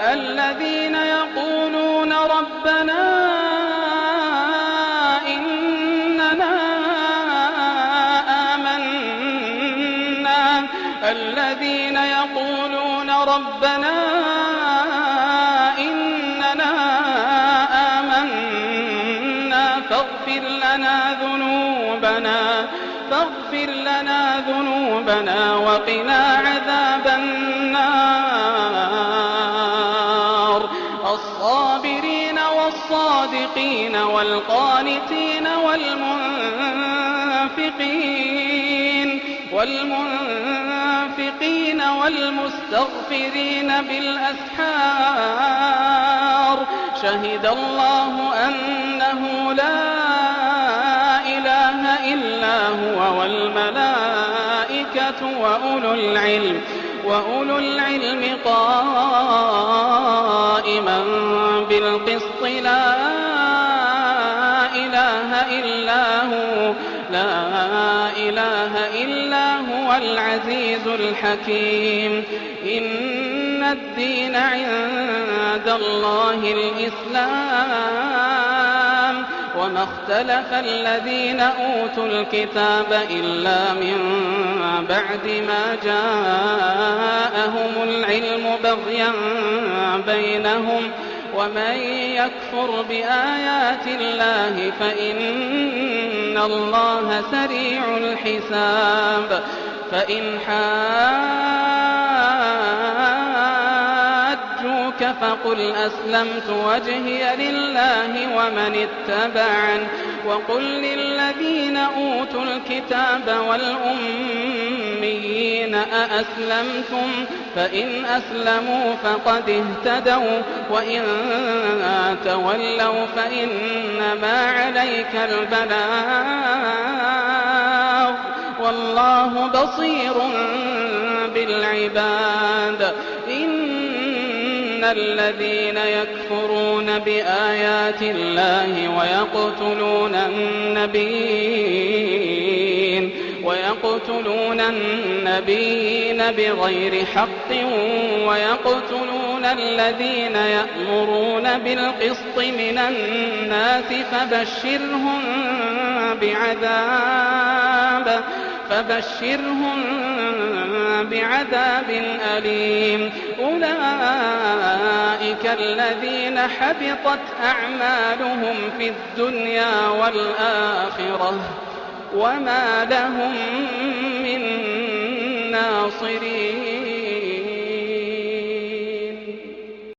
الذين يقولون ربنا إننا آمنا فاغفر لنا ذنوبنا وقنا عذاب النار الصابرين والصادقين والقانتين والمنفقين والمستغفرين بالأسحار شهد الله أنه لا إله إلا هو والملائكة وأولو العلم قائما بالقسط لا إله إلا هو العزيز الحكيم إن الدين عند الله الإسلام وما اختلف الذين أوتوا الكتاب إلا من بعد ما جاءهم العلم بغيا بينهم ومن يكفر بآيات الله فإن الله سريع الحساب فإن حاجوك فقل أسلمت وجهي لله ومن اتبعن وقل للذين أوتوا الكتاب والأميين أأسلمتم فإن أسلموا فقد اهتدوا وإن تولوا فإنما عليك البلاغ والله بصير بالعباد إن الذين يكفرون بآيات الله ويقتلون النبيين بغير حق ويقتلون الذين يأمرون بالقسط من الناس فبشرهم بعذاب أليم أولئك الذين حبطت أعمالهم في الدنيا والآخرة وما لهم من ناصرين